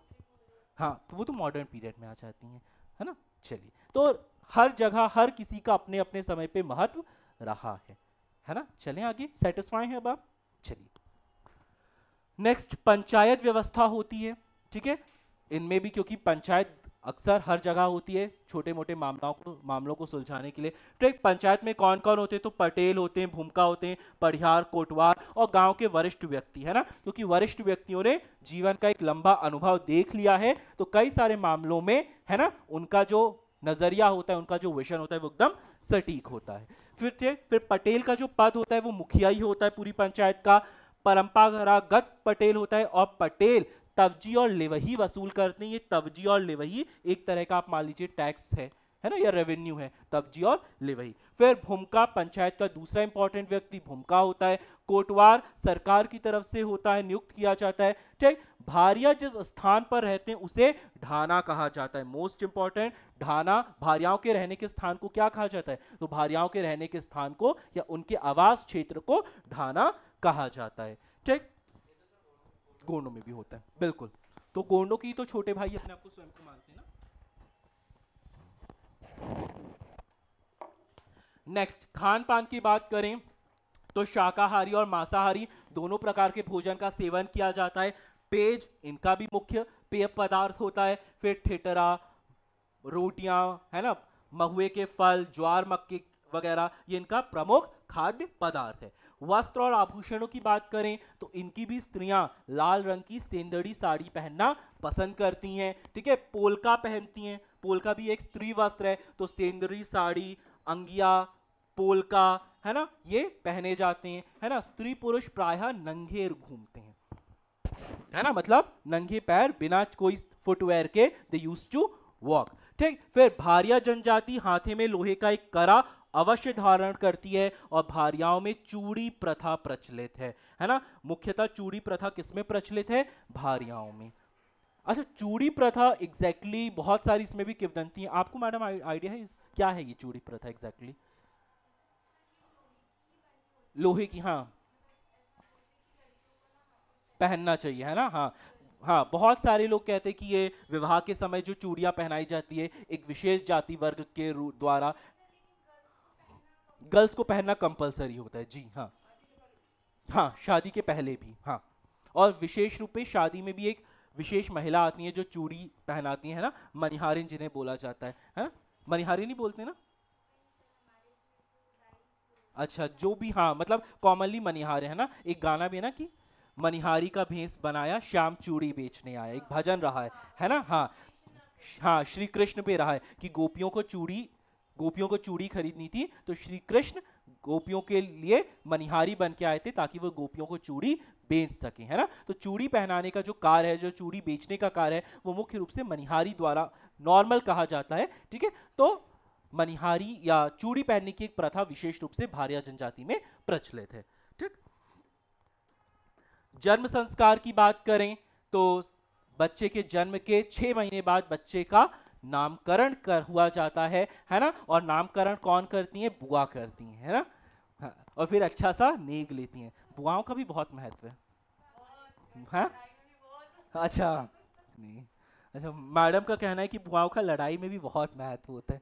हाँ, तो वो तो मॉडर्न पीरियड में आ जाती हैं, है ना। चलिए, तो हर जगह हर किसी का अपने अपने समय पे महत्व रहा है ना। चलें आगे, सेटिस्फाई है अब आप? चलिए, नेक्स्ट पंचायत व्यवस्था होती है, ठीक है। इनमें भी क्योंकि पंचायत अक्सर हर जगह होती है छोटे मोटे मामलों को सुलझाने के लिए। तो एक पंचायत में कौन कौन होते हैं, तो पटेल होते हैं, भूमका होते हैं, पढ़ियार, कोटवार और गांव के वरिष्ठ व्यक्ति, है ना, क्योंकि वरिष्ठ व्यक्तियों ने जीवन का एक लंबा अनुभव देख लिया है, तो कई सारे मामलों में, है ना, उनका जो नजरिया होता है, उनका जो विजन होता है वो एकदम सटीक होता है। फिर पटेल का जो पद होता है वो मुखिया ही होता है पूरी पंचायत का, परंपरागत पटेल होता है, और पटेल तवजी और लेवही वसूल करते हैं। ये तवजी और लेवही एक तरह का आप मान लीजिए टैक्स है ना, या रेवेन्यू है, तवजी और लेवही। फिर भूमका पंचायत का दूसरा इंपॉर्टेंट व्यक्ति भूमका होता है। कोटवार सरकार की तरफ से होता है, नियुक्त किया जाता है। ठीक, भारिया जिस स्थान पर रहते हैं उसे ढाना कहा जाता है। मोस्ट इंपॉर्टेंट, ढाना, भारियाओं के रहने के स्थान को क्या कहा जाता है, तो भारियाओं के रहने के स्थान को या उनके आवास क्षेत्र को ढाना कहा जाता है। ठीक, गोंडों में भी होता है, बिल्कुल। तो गोंडों की तो छोटे भाई अपने आप को स्वयं को मानते हैं ना। नेक्स्ट, खान पान की बात करें तो शाकाहारी और मांसाहारी दोनों प्रकार के भोजन का सेवन किया जाता है। पेज इनका भी मुख्य पेय पदार्थ होता है। फिर ठेठरा, रोटियां, है ना, महुए के फल, ज्वार, मक्के वगैरह, ये इनका प्रमुख खाद्य पदार्थ है। वस्त्र और आभूषणों की बात करें तो इनकी भी स्त्रियां लाल रंग की सेंदड़ी साड़ी पहनना पसंद करती हैं। ठीक है, पोलका पहनती हैं, पोलका भी एक स्त्री वस्त्र है, तो सेंदड़ी साड़ी, अंगिया, पोलका, है ना, ये पहने जाते हैं। है ना, स्त्री पुरुष प्रायः नंगे घूमते हैं, है ना, मतलब नंगे पैर बिना कोई फुटवेयर के दे यूज्ड टू वॉक। ठीक, फिर भारिया जनजाति हाथे में लोहे का एक करा अवश्य धारण करती है, और भारियाओं में चूड़ी प्रथा प्रचलित है ना। मुख्यतः चूड़ी प्रथा किसमें प्रचलित है, भारियाओं में। अच्छा, चूड़ी प्रथा एग्जैक्टली बहुत सारी इसमें भी किंवदंती है, आपको मैडम आइडिया है क्या है ये चूड़ी प्रथा एग्जैक्टली? लोहे की, हाँ, पहनना चाहिए, है ना, हाँ हाँ। बहुत सारे लोग कहते हैं कि ये विवाह के समय जो चूड़ियां पहनाई जाती है एक विशेष जाति वर्ग के द्वारा, गर्ल्स को पहनना कंपलसरी होता है, जी हाँ। हाँ, शादी के पहले भी, हाँ। और विशेष रूप से शादी में भी एक विशेष महिला आती है जो चूड़ी पहनाती है ना, मनिहारिन जिन्हें बोला जाता है ना, मनिहारिन ही बोलते हैं ना। अच्छा, जो भी, हाँ, मतलब कॉमनली मनिहारे, है ना। एक गाना भी है ना कि मनिहारी का भेष बनाया श्याम चूड़ी बेचने आया, एक भजन रहा है ना, हाँ। हाँ, श्री कृष्ण पे रहा है कि गोपियों को चूड़ी खरीदनी थी, तो श्री कृष्ण गोपियों के लिए मनिहारी बन के आए थे ताकि वो गोपियों को चूड़ी बेच सके, है ना। तो चूड़ी पहनाने का जो कार्य है, जो चूड़ी बेचने का कार्य है, वो मुख्य रूप से मनिहारी द्वारा नॉर्मल कहा जाता है। ठीक है, तो मनिहारी या चूड़ी पहनने की एक प्रथा विशेष रूप से भारिया जनजाति में प्रचलित है। ठीक, जन्म संस्कार की बात करें तो बच्चे के जन्म के 6 महीने बाद बच्चे का नामकरण हुआ जाता है ना। और नामकरण कौन करती हैं, बुआ करती हैं, है ना, हाँ, और फिर अच्छा सा नेग लेती हैं। बुआओं का भी बहुत महत्व है, हाँ। अच्छा, नहीं, अच्छा, मैडम का कहना है कि बुआओं का लड़ाई में भी बहुत महत्व होता है।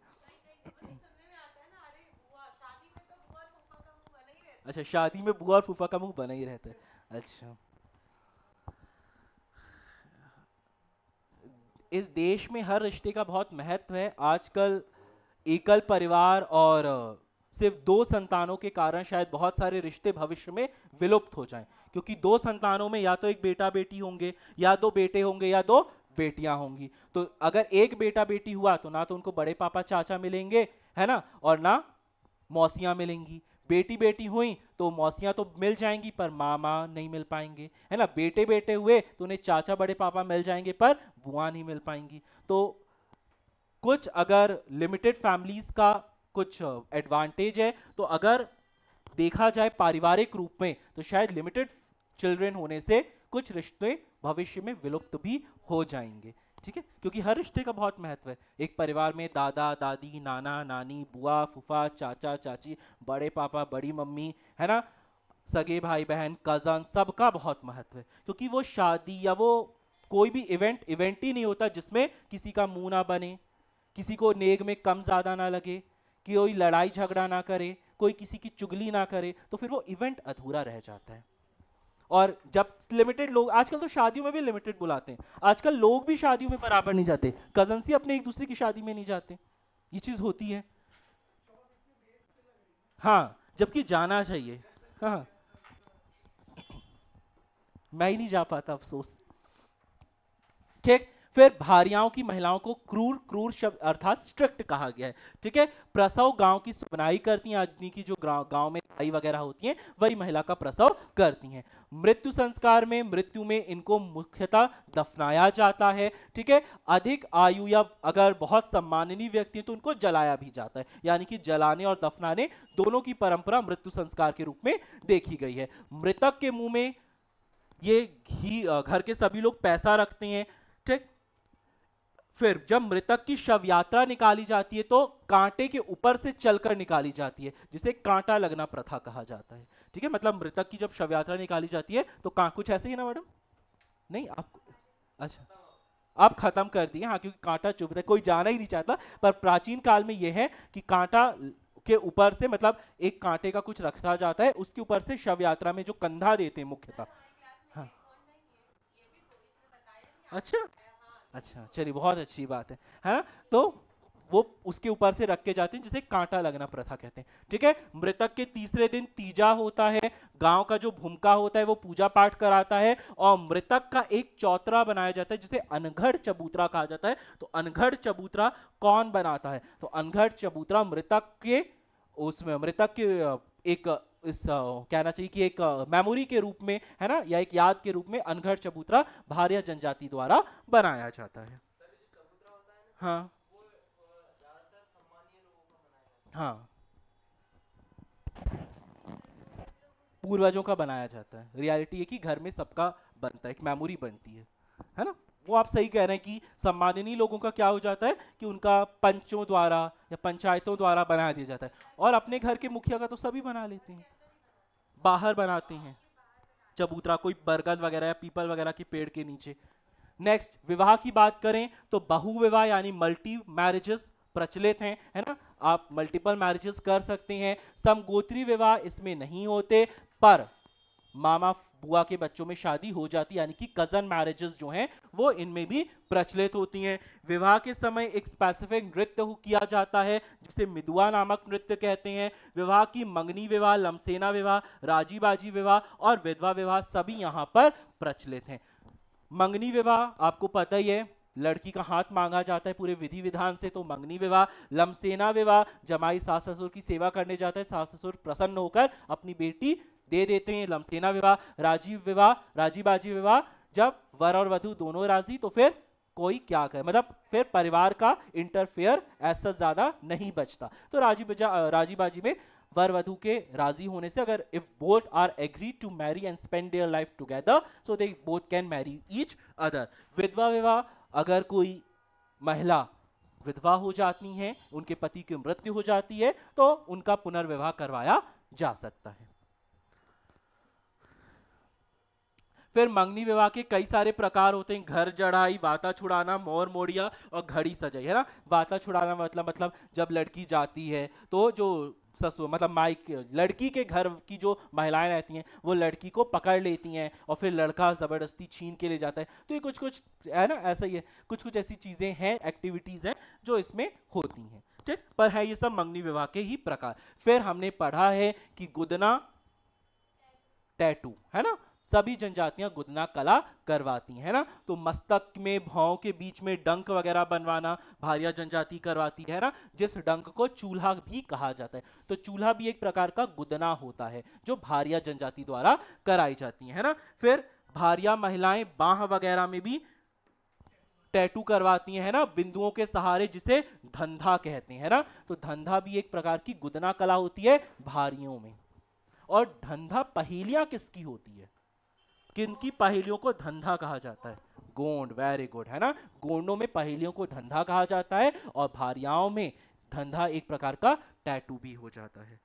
अच्छा, शादी में बुआ और फूफा का मुंह बना ही रहता है, अच्छा। इस देश में हर रिश्ते का बहुत महत्व है। आजकल एकल परिवार और सिर्फ 2 संतानों के कारण शायद बहुत सारे रिश्ते भविष्य में विलुप्त हो जाएं, क्योंकि 2 संतानों में या तो एक बेटा बेटी होंगे, या 2 बेटे होंगे, या 2 बेटियां होंगी। तो अगर एक बेटा बेटी हुआ तो ना तो उनको बड़े पापा चाचा मिलेंगे, है ना, और ना मौसियां मिलेंगी। बेटी बेटी हुई तो मौसियां तो मिल जाएंगी पर मामा नहीं मिल पाएंगे, है ना। बेटे बेटे हुए तो उन्हें चाचा बड़े पापा मिल जाएंगे पर बुआ नहीं मिल पाएंगी। तो कुछ अगर लिमिटेड फैमिलीज का कुछ एडवांटेज है, तो अगर देखा जाए पारिवारिक रूप में तो शायद लिमिटेड चिल्ड्रन होने से कुछ रिश्ते भविष्य में विलुप्त भी हो जाएंगे। ठीक है, क्योंकि हर रिश्ते का बहुत महत्व है। एक परिवार में दादा दादी, नाना नानी, बुआ फूफा, चाचा चाची, बड़े पापा बड़ी मम्मी, है ना, सगे भाई बहन, कजन, सबका बहुत महत्व है। क्योंकि वो शादी या वो कोई भी इवेंट ही नहीं होता जिसमें किसी का मुंह ना बने, किसी को नेग में कम ज्यादा ना लगे, कि कोई लड़ाई झगड़ा ना करे, कोई किसी की चुगली ना करे, तो फिर वो इवेंट अधूरा रह जाता है। और जब लिमिटेड लोग, आजकल तो शादियों में भी लिमिटेड बुलाते हैं, आजकल लोग भी शादियों में बराबर नहीं जाते, कजन्स ही अपने एक दूसरे की शादी में नहीं जाते, ये चीज होती है। हाँ, जबकि जाना चाहिए। हाँ, मैं ही नहीं जा पाता, अफसोस। ठीक। फिर भारियाओं की महिलाओं को क्रूर, क्रूर शब्द अर्थात स्ट्रिक्ट कहा गया है। ठीक है, प्रसव गांव की सुनाई करती हैं, आदमी की जो गांव में दाई वगैरह होती हैं वही महिला का प्रसव करती हैं। मृत्यु संस्कार में, मृत्यु में इनको मुख्यतः दफनाया जाता है। ठीक है, अधिक आयु या अगर बहुत सम्माननीय व्यक्ति है तो उनको जलाया भी जाता है, यानी कि जलाने और दफनाने दोनों की परंपरा मृत्यु संस्कार के रूप में देखी गई है। मृतक के मुंह में ये घी, घर के सभी लोग पैसा रखते हैं। ठीक। फिर जब मृतक की शव यात्रा निकाली जाती है तो कांटे के ऊपर से चलकर निकाली जाती है, जिसे कांटा लगना प्रथा कहा जाता है। ठीक है, मतलब मृतक की जब शव यात्रा निकाली जाती है तो कुछ ऐसे ही ना मैडम? नहीं, आप अच्छा आप खत्म कर दिए। हाँ, क्योंकि कांटा चुभता है, कोई जाना ही नहीं चाहता, पर प्राचीन काल में यह है कि कांटा के ऊपर से, मतलब एक कांटे का कुछ रखा जाता है, उसके ऊपर से शव यात्रा में जो कंधा देते हैं मुख्यतः। हाँ, अच्छा अच्छा, चलिए बहुत अच्छी बात है ना? तो वो उसके ऊपर से रख के जाते हैं, जिसे कांटा लगना प्रथा कहते हैं। ठीक है, मृतक के तीसरे दिन तीजा होता है, गांव का जो भूमिका होता है वो पूजा पाठ कराता है, और मृतक का एक चौतरा बनाया जाता है जिसे अनघड़ चबूतरा कहा जाता है। तो अनघड़ चबूतरा कौन बनाता है? तो अनघड़ चबूतरा मृतक के, उसमें मृतक के एक कहना चाहिए कि एक मेमोरी के रूप में, है ना, या एक याद के रूप में अनघड़ चबूतरा भारिया जनजाति द्वारा बनाया जाता है। हाँ हाँ, पूर्वजों का बनाया जाता है। रियलिटी है कि घर में सबका बनता है, एक मेमोरी बनती है ना? वो आप सही कह रहे हैं कि सम्माननीय लोगों का क्या हो जाता है कि उनका पंचों द्वारा या पंचायतों द्वारा बना दिया जाता है, और अपने घर के मुखिया का तो सभी बना लेते हैं, बाहर बनाते हैं चबूतरा, कोई बरगद वगैरह या पीपल वगैरह के पेड़ के नीचे। नेक्स्ट, विवाह की बात करें तो बहु विवाह यानी मल्टी मैरिजेस प्रचलित हैं, है ना? आप मल्टीपल मैरिजेस कर सकते हैं। समगोत्री विवाह इसमें नहीं होते, पर मामा बुआ के बच्चों में शादी हो जाती है, यानी कि कजन मैरिजेस जो हैं वो इनमें भी प्रचलित होती हैं। विवाह के समय एक स्पेसिफिक नृत्य किया जाता है जिसे मिदुआ नामक नृत्य कहते हैं। विवाह की मंगनी विवाह, लमसेना विवाह, राजी बाजी विवाह और विधवा विवाह सभी यहाँ पर प्रचलित हैं। मंगनी विवाह आपको पता ही है, लड़की का हाथ मांगा जाता है पूरे विधि विधान से, तो मंगनी विवाह। लमसेना विवाह, जमाई सास ससुर की सेवा करने जाता है, सास ससुर प्रसन्न होकर अपनी बेटी दे देते हैं, लमसेना विवाह। राजीव विवाह, राजी बाजी विवाह, जब वर और वधु दोनों राजी तो फिर कोई क्या करे, मतलब फिर परिवार का इंटरफेयर ऐसा ज्यादा नहीं बचता। तो राजी बाजी में वर वधु के राजी होने से, अगर if both are agree to marry and spend their life together so they both can marry each other. विधवा विवाह, अगर कोई महिला विधवा हो जाती हैं, उनके पति की मृत्यु हो जाती है, तो उनका पुनर्विवाह करवाया जा सकता है। फिर मंगनी विवाह के कई सारे प्रकार होते हैं, घर जड़ाई, वाता छुड़ाना, मोर मोड़िया और घड़ी सजाई, है ना? वाता छुड़ाना मतलब जब लड़की जाती है तो जो ससुर मतलब माइक, लड़की के घर की जो महिलाएं रहती हैं वो लड़की को पकड़ लेती हैं और फिर लड़का जबरदस्ती छीन के ले जाता है। तो ये कुछ कुछ है ना, ऐसा ही है, कुछ कुछ ऐसी चीजें हैं, एक्टिविटीज हैं जो इसमें होती हैं। ठीक, पर है ये सब मंगनी विवाह के ही प्रकार। फिर हमने पढ़ा है कि गुदना, टैटू, है ना, सभी जनजातियां गुदना कला करवाती हैं, ना? तो मस्तक में भौं के बीच में डंक वगैरह बनवाना भारिया जनजाति करवाती है ना, जिस डंक को चूल्हा भी कहा जाता है। तो चूल्हा भी एक प्रकार का गुदना होता है जो भारिया जनजाति द्वारा कराई जाती है ना। फिर भारिया महिलाएं बाह वगैरह में भी टैटू करवाती हैं, है ना, बिंदुओं के सहारे, जिसे धंधा कहते हैं ना। तो धंधा भी एक प्रकार की गुदना कला होती है भारियों में। और धंधा पहेलियां किसकी होती है, किनकी पहेलियों को धंधा कहा जाता है? गोंड, वेरी गुड, है ना? गोंडों में पहेलियों को धंधा कहा जाता है, और भारियाओं में धंधा एक प्रकार का टैटू भी हो जाता है।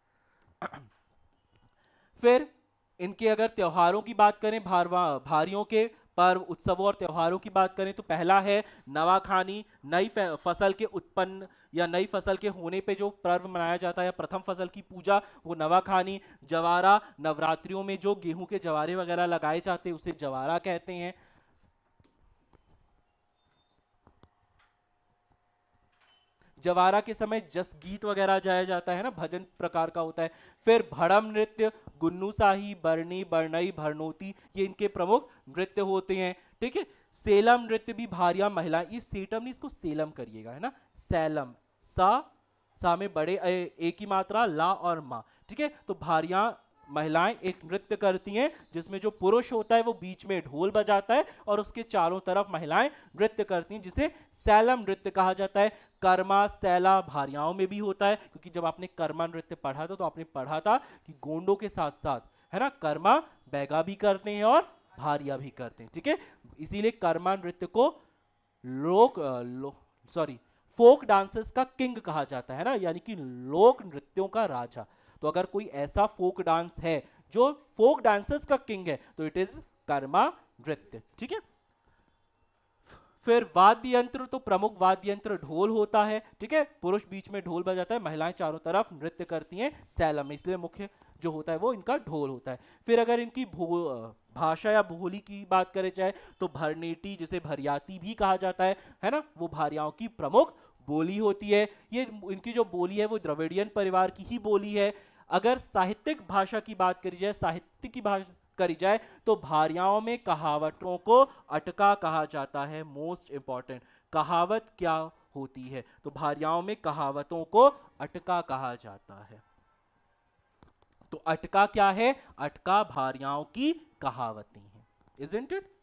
फिर इनके अगर त्योहारों की बात करें, भारियों के पर्व, उत्सवों और त्योहारों की बात करें, तो पहला है नवाखानी, नई फसल के उत्पन्न या नई फसल के होने पे जो पर्व मनाया जाता है या प्रथम फसल की पूजा वो नवाखानी। जवारा, नवरात्रियों में जो गेहूं के जवारे वगैरह लगाए जाते हैं उसे जवारा कहते हैं। जवारा के समय जस गीत वगैरह गाया जाता है ना, भजन प्रकार का होता है। फिर भड़म नृत्य, गुन्नू साही, बरनी, बरनई, भरनोती, ये इनके प्रमुख नृत्य होते हैं। ठीक है। सेलम नृत्य भी भारिया महिला, ये सेटम नहीं, इसको सेलम करिएगा, है ना, सैलम, सा में बड़े एक ही मात्रा, ला और मा। ठीक है। तो भारिया महिलाएं एक नृत्य करती हैं जिसमें जो पुरुष होता है वो बीच में ढोल बजाता है और उसके चारों तरफ महिलाएं नृत्य करती हैं, जिसे सैलम नृत्य कहा जाता है। कर्मा, सैला भारियाओं में भी होता है, क्योंकि जब आपने कर्मा नृत्य पढ़ा था तो आपने पढ़ा था कि गोंडों के साथ साथ, है ना, कर्मा बैगा भी करते हैं और भारिया भी करते हैं। ठीक है। इसीलिए कर्मा नृत्य को फोक डांसेस का किंग कहा जाता है ना, यानी कि लोक नृत्यों का राजा। तो अगर कोई ऐसा फोक डांस है जो फोक डांसेस का किंग है तो इट इज कर्मा नृत्य। ठीक है। फिर वाद्य यंत्र, तो प्रमुख वाद्य यंत्र ढोल होता है। ठीक है। पुरुष बीच में ढोल बजाता है, महिलाएं चारों तरफ नृत्य करती हैं सैलम में, इसलिए मुख्य जो होता है वो इनका ढोल होता है। फिर अगर इनकी भाषा या बोली की बात करें जाए तो भरनेटी, जिसे भरियाती भी कहा जाता है ना, वो भारियाओं की प्रमुख बोली होती है। ये इनकी जो बोली है वो द्रविडियन परिवार की ही बोली है। अगर साहित्यिक भाषा की बात करी जाए, साहित्य की भाषा करी जाए तो भारियाओं में कहावतों को अटका कहा जाता है। मोस्ट इंपॉर्टेंट, कहावत क्या होती है? तो भारियाओं में कहावतों को अटका कहा जाता है। तो अटका क्या है? अटका भारियाओं की कहावतें हैं। Isn't it?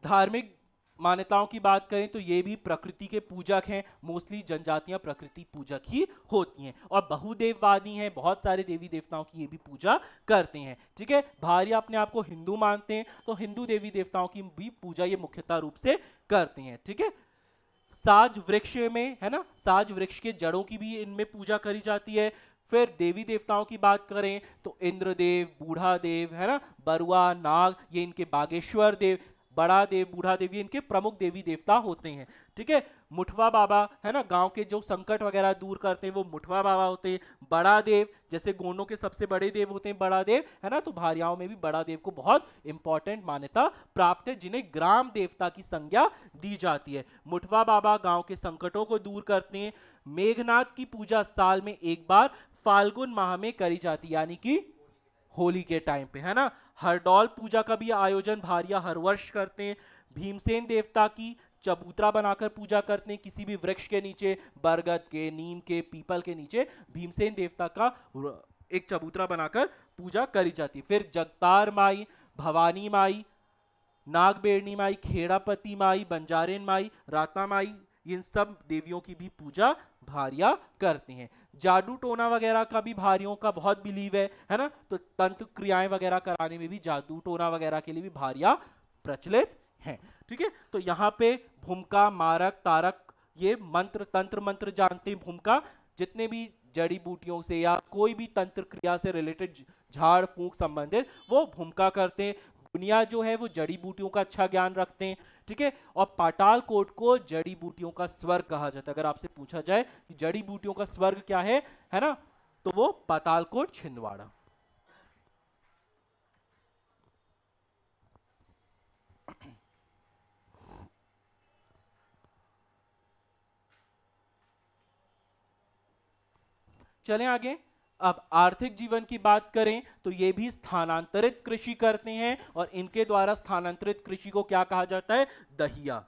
धार्मिक मान्यताओं की बात करें तो ये भी प्रकृति के पूजक हैं। मोस्टली जनजातियां प्रकृति पूजक ही होती हैं और बहुदेववादी हैं, बहुत सारे देवी देवताओं की ये भी पूजा करते हैं। ठीक है। भारी अपने आप को हिंदू मानते हैं तो हिंदू देवी देवताओं की भी पूजा ये मुख्यतः रूप से करते हैं। ठीक है। साज वृक्ष में, है ना, साज वृक्ष के जड़ों की भी इनमें पूजा करी जाती है। फिर देवी देवताओं की बात करें तो इंद्रदेव, बूढ़ा देव, है ना, बरुआ, नाग, ये इनके बागेश्वर देव, बड़ा देव, बूढ़ा देव, ये इनके प्रमुख देवी देवता होते हैं। ठीक है। मुठवा बाबा, है ना, गांव के जो संकट वगैरह दूर करते हैं वो मुठवा बाबा होते हैं। बड़ा देव, जैसे गोंडों के सबसे बड़े देव होते हैं बड़ा देव, है ना, तो भारियाओं में भी बड़ा देव को बहुत इंपॉर्टेंट मान्यता प्राप्त है, जिन्हें ग्राम देवता की संज्ञा दी जाती है। मुठवा बाबा गांव के संकटों को दूर करते हैं। मेघनाथ की पूजा साल में एक बार फाल्गुन माह में करी जाती है, यानी कि होली के टाइम पे, है ना। हरडौल पूजा का भी आयोजन भारिया हर वर्ष करते हैं। भीमसेन देवता की चबूतरा बनाकर पूजा करते हैं, किसी भी वृक्ष के नीचे, बरगद के, नीम के, पीपल के नीचे भीमसेन देवता का एक चबूतरा बनाकर पूजा करी जाती है। फिर जगतार माई, भवानी माई, नागबेड़नी माई, खेड़ापति माई, बंजारेन माई, राता माई, इन सब देवियों की भी पूजा भारिया करते हैं। जादू टोना वगैरह का भी भारियों का बहुत बिलीव है ना, तो तंत्र क्रियाएं वगैरह कराने में भी जादू टोना वगैरह के लिए भी भारिया प्रचलित हैं। ठीक है। तो यहाँ पे भूमिका, मारक, तारक, ये मंत्र, तंत्र मंत्र जानते हैं। भूमिका जितने भी जड़ी बूटियों से या कोई भी तंत्र क्रिया से रिलेटेड झाड़ फूंक संबंधित वो भूमिका करते हैं। दुनिया जो है वो जड़ी बूटियों का अच्छा ज्ञान रखते हैं। ठीक है। और पाताल कोट को जड़ी बूटियों का स्वर्ग कहा जाता है। अगर आपसे पूछा जाए कि जड़ी बूटियों का स्वर्ग क्या है ना, तो वो पाताल कोट छिंदवाड़ा। चलें आगे। अब आर्थिक जीवन की बात करें तो ये भी स्थानांतरित कृषि करते हैं और इनके द्वारा स्थानांतरित कृषि को क्या कहा जाता है? दहिया।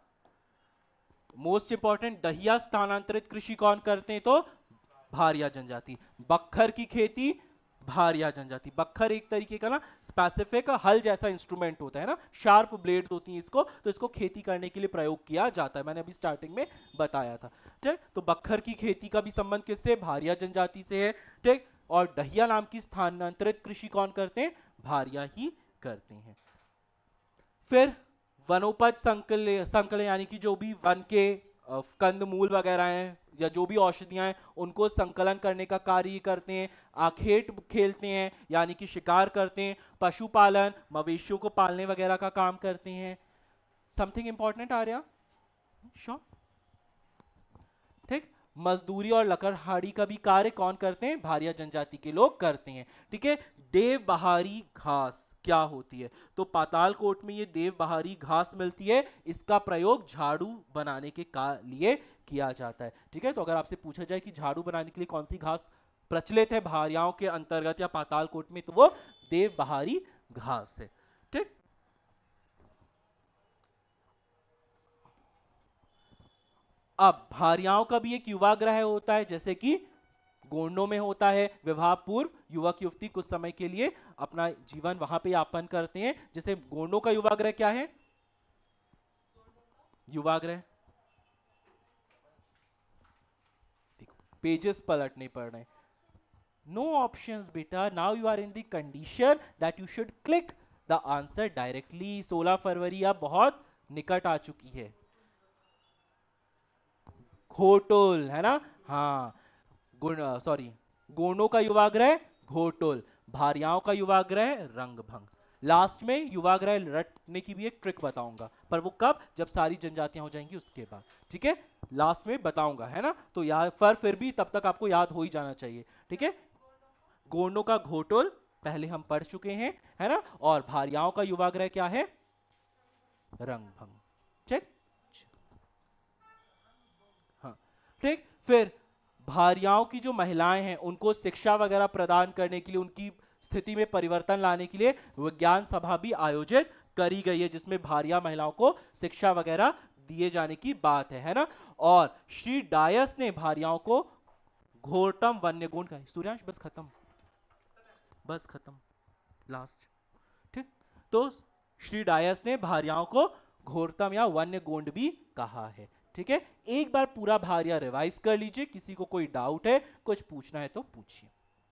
मोस्ट इंपॉर्टेंट, दहिया स्थानांतरित कृषि कौन करते हैं? तो भारिया जनजाति। बक्खर की खेती भारिया जनजाति। बक्खर एक तरीके का ना स्पेसिफिक हल जैसा इंस्ट्रूमेंट होता है ना, शार्प ब्लेड्स होती हैं इसको, तो इसको खेती करने के लिए प्रयोग किया जाता है, मैंने अभी स्टार्टिंग में बताया था। ठीक। तो बक्खर की खेती का भी संबंध किससे? भारिया जनजाति से है। ठीक। और दहिया नाम की स्थानांतरित कृषि कौन करते हैं? भारिया ही करते हैं। फिर वनोपज संकलन, यानी कि जो भी वन के कंदमूल वगैरह हैं या जो भी औषधियां हैं उनको संकलन करने का कार्य करते हैं, आखेट खेलते हैं यानी कि शिकार करते हैं, पशुपालन मवेशियों को पालने वगैरह का काम करते हैं। समथिंग इंपॉर्टेंट आ रहा? श्योर। ठीक। मजदूरी और लकड़हाड़ी का भी कार्य कौन करते हैं? भारिया जनजाति के लोग करते हैं। ठीक है। देव बहारी घास क्या होती है? तो पातालकोट में ये देव बहारी घास मिलती है, इसका प्रयोग झाड़ू बनाने के लिए किया जाता है। ठीक है। तो अगर आपसे पूछा जाए कि झाड़ू बनाने के लिए कौन सी घास प्रचलित है भारियाओं के अंतर्गत या पातालकोट में, तो वो देव बहारी घास है। ठीक। अब भारियाओं का भी एक युवा ग्रह होता है, जैसे कि गोंडों में होता है। विवाह पूर्व युवक युवती कुछ समय के लिए अपना जीवन वहां पे यापन करते हैं। जैसे गोंडों का युवा ग्रह क्या है? युवा ग्रह, देखो पेजेस पलटने पड़ रहे हैं। नो ऑप्शंस बेटा, now you are in the condition that you should click the answer directly. 16 फरवरी अब बहुत निकट आ चुकी है। घोटुल है ना? हाँ, सॉरी, गोंडों का युवाग्रह घोटुल, भारियाओं का युवाग्रह रंगभंग। लास्ट में युवाग्रह रटने की भी एक ट्रिक बताऊंगा, पर वो कब? जब सारी जनजातियां हो जाएंगी उसके बाद। ठीक है, लास्ट में बताऊंगा, है ना? तो याद, पर फिर भी तब तक आपको याद हो ही जाना चाहिए। ठीक है, गोंडों का घोटुल पहले हम पढ़ चुके हैं, है ना? और भारियाओं का युवाग्रह क्या है? रंगभंग। ठीक, हाँ ठीक। फिर भारियाओं की जो महिलाएं हैं उनको शिक्षा वगैरह प्रदान करने के लिए, उनकी स्थिति में परिवर्तन लाने के लिए विज्ञान सभा भी आयोजित करी गई है, जिसमें भारिया महिलाओं को शिक्षा वगैरह दिए जाने की बात है ना? और श्री डायस ने भारियाओं को घोरतम वन्यगुण का, सूर्यांश बस खत्म, बस खत्म, लास्ट। ठीक, तो श्री डायस ने भारियाओं को घोरतम या वन्य गोंड भी कहा है। ठीक है, एक बार पूरा भारिया रिवाइज कर लीजिए। किसी को कोई डाउट है, कुछ पूछना है तो पूछिए।